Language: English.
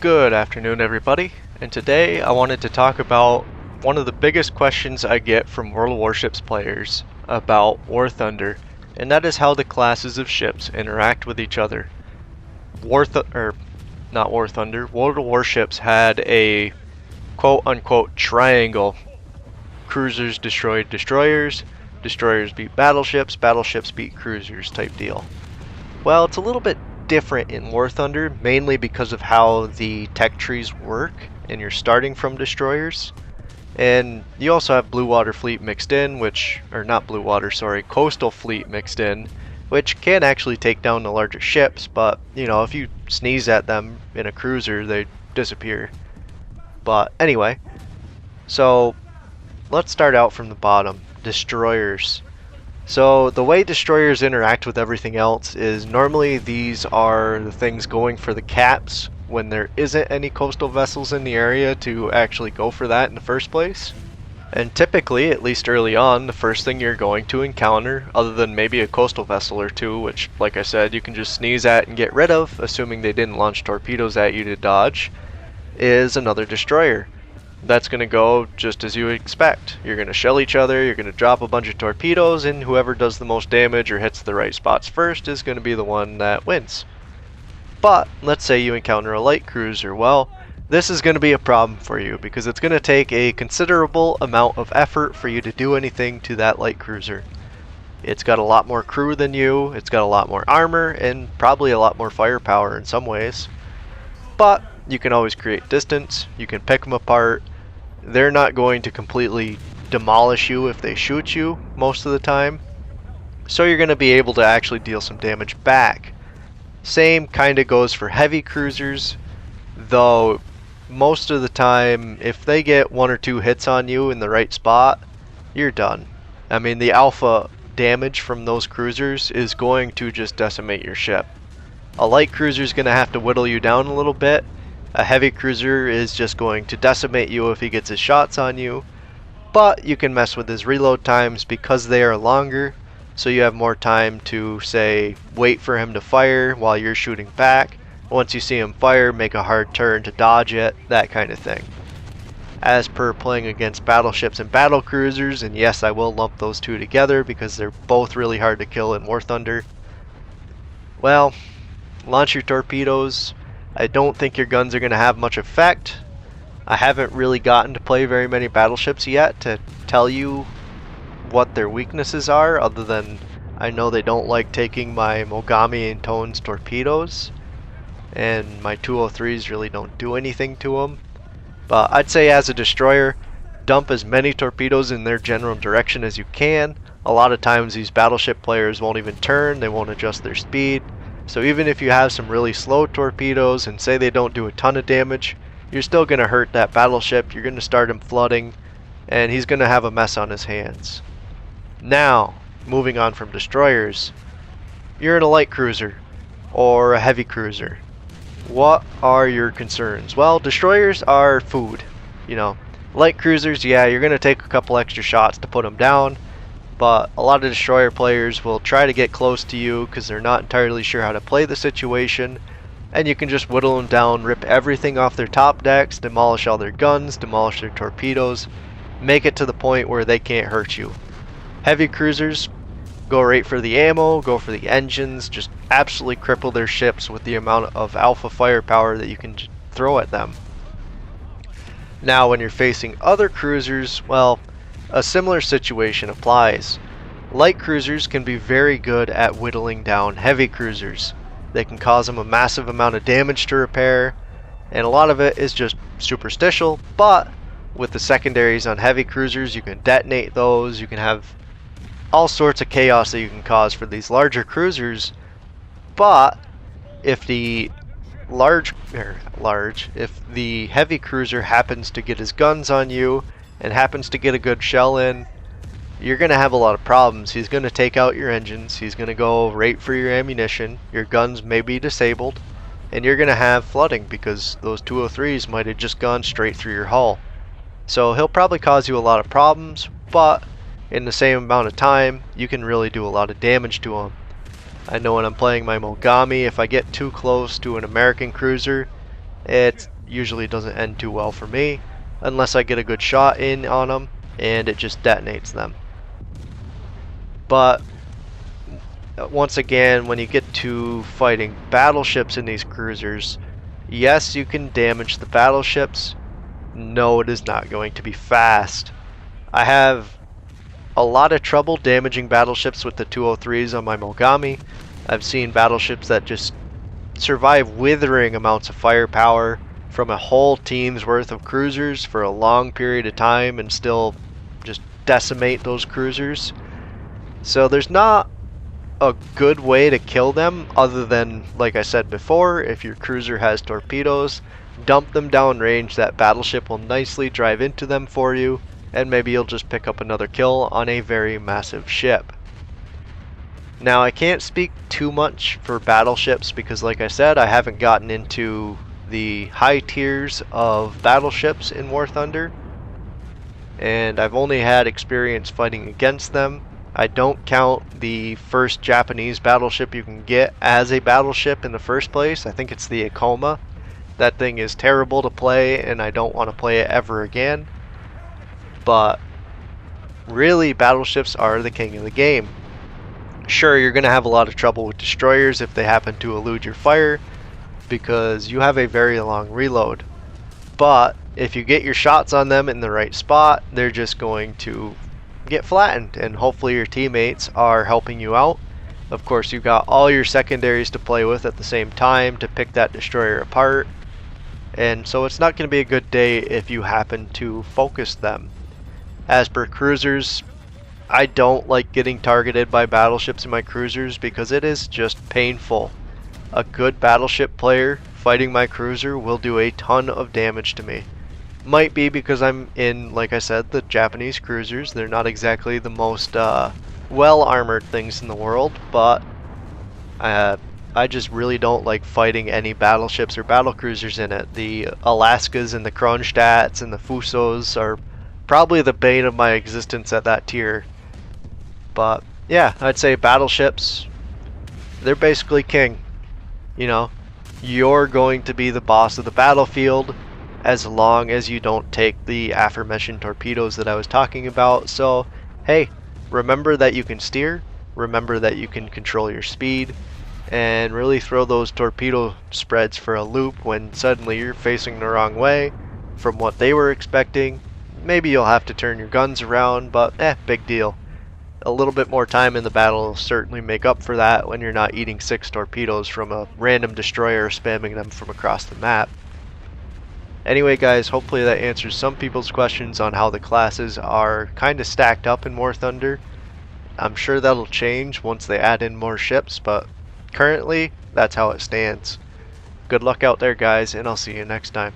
Good afternoon, everybody, and today I wanted to talk about one of the biggest questions I get from World of Warships players about Warthunder, and that is how the classes of ships interact with each other. World of Warships had a quote-unquote triangle. Cruisers destroyed destroyers, destroyers beat battleships, battleships beat cruisers type deal. Well, it's a little bit different in Warthunder, mainly because of how the tech trees work, and you're starting from destroyers. And you also have Blue Water Fleet mixed in, Coastal Fleet mixed in, which can actually take down the larger ships, but, you know, if you sneeze at them in a cruiser, they disappear. But anyway, so let's start out from the bottom. Destroyers. So the way destroyers interact with everything else is normally these are the things going for the caps when there isn't any coastal vessels in the area to actually go for that in the first place. And typically, at least early on, the first thing you're going to encounter, other than maybe a coastal vessel or two, which, like I said, you can just sneeze at and get rid of, assuming they didn't launch torpedoes at you to dodge, is another destroyer. That's going to go just as you would expect. You're going to shell each other, you're going to drop a bunch of torpedoes, and whoever does the most damage or hits the right spots first is going to be the one that wins. But let's say you encounter a light cruiser. Well, this is going to be a problem for you because it's going to take a considerable amount of effort for you to do anything to that light cruiser. It's got a lot more crew than you, it's got a lot more armor, and probably a lot more firepower in some ways. But you can always create distance, you can pick them apart. They're not going to completely demolish you if they shoot you most of the time. So you're going to be able to actually deal some damage back. Same kind of goes for heavy cruisers, though most of the time if they get one or two hits on you in the right spot, you're done. I mean, the alpha damage from those cruisers is going to just decimate your ship. A light cruiser is going to have to whittle you down a little bit. A heavy cruiser is just going to decimate you if he gets his shots on you, but you can mess with his reload times because they are longer, so you have more time to, say, wait for him to fire while you're shooting back. Once you see him fire, make a hard turn to dodge it, that kind of thing. As per playing against battleships and battle cruisers, and yes, I will lump those two together because they're both really hard to kill in Warthunder. Well, launch your torpedoes. I don't think your guns are going to have much effect. I haven't really gotten to play very many battleships yet to tell you what their weaknesses are, other than I know they don't like taking my Mogami and Tones torpedoes, and my 203s really don't do anything to them. But I'd say as a destroyer, dump as many torpedoes in their general direction as you can. A lot of times these battleship players won't even turn, they won't adjust their speed. So even if you have some really slow torpedoes and say they don't do a ton of damage, you're still going to hurt that battleship, you're going to start him flooding, and he's going to have a mess on his hands. Now, moving on from destroyers, you're in a light cruiser or a heavy cruiser. What are your concerns? Well, destroyers are food. You know, light cruisers, yeah, you're going to take a couple extra shots to put them down. But a lot of destroyer players will try to get close to you because they're not entirely sure how to play the situation, and you can just whittle them down, rip everything off their top decks, demolish all their guns, demolish their torpedoes, make it to the point where they can't hurt you. Heavy cruisers, go right for the ammo, go for the engines, just absolutely cripple their ships with the amount of alpha firepower that you can throw at them. Now when you're facing other cruisers, well, a similar situation applies. Light cruisers can be very good at whittling down heavy cruisers. They can cause them a massive amount of damage to repair, and a lot of it is just superstitial, but with the secondaries on heavy cruisers, you can detonate those, you can have all sorts of chaos that you can cause for these larger cruisers. But if the if the heavy cruiser happens to get his guns on you and happens to get a good shell in, you're going to have a lot of problems. He's going to take out your engines, he's going to go right for your ammunition, your guns may be disabled, and you're going to have flooding because those 203s might have just gone straight through your hull. So he'll probably cause you a lot of problems, but in the same amount of time, you can really do a lot of damage to him. I know when I'm playing my Mogami, if I get too close to an American cruiser, it's usually doesn't end too well for me unless I get a good shot in on them and it just detonates them. But once again, when you get to fighting battleships in these cruisers, yes, you can damage the battleships. No, it is not going to be fast. I have a lot of trouble damaging battleships with the 203s on my Mogami. I've seen battleships that just survive withering amounts of firepower from a whole team's worth of cruisers for a long period of time and still just decimate those cruisers. So there's not a good way to kill them other than, like I said before, if your cruiser has torpedoes, dump them downrange. That battleship will nicely drive into them for you, and maybe you'll just pick up another kill on a very massive ship. Now, I can't speak too much for battleships because, like I said, I haven't gotten into the high tiers of battleships in War Thunder, and I've only had experience fighting against them. I don't count the first Japanese battleship you can get as a battleship in the first place. I think it's the Ikoma. That thing is terrible to play, and I don't want to play it ever again. But really, battleships are the king of the game. Sure, you're going to have a lot of trouble with destroyers if they happen to elude your fire, because you have a very long reload. But if you get your shots on them in the right spot, they're just going to get flattened, and hopefully your teammates are helping you out. Of course, you've got all your secondaries to play with at the same time to pick that destroyer apart, and so it's not going to be a good day if you happen to focus them. As per cruisers, I don't like getting targeted by battleships in my cruisers because it is just painful. A good battleship player fighting my cruiser will do a ton of damage to me. Might be because I'm in, like I said, the Japanese cruisers. They're not exactly the most well-armored things in the world, but I just really don't like fighting any battleships or battlecruisers in it. The Alaskas and the Kronstadts and the Fusos are probably the bane of my existence at that tier. But yeah, I'd say battleships, they're basically king. You know, you're going to be the boss of the battlefield as long as you don't take the aforementioned torpedoes that I was talking about. So hey, remember that you can steer, remember that you can control your speed, and really throw those torpedo spreads for a loop when suddenly you're facing the wrong way from what they were expecting. Maybe you'll have to turn your guns around, but big deal. A little bit more time in the battle will certainly make up for that when you're not eating 6 torpedoes from a random destroyer spamming them from across the map. Anyway guys, hopefully that answers some people's questions on how the classes are kind of stacked up in War Thunder. I'm sure that'll change once they add in more ships, but currently that's how it stands. Good luck out there guys, and I'll see you next time.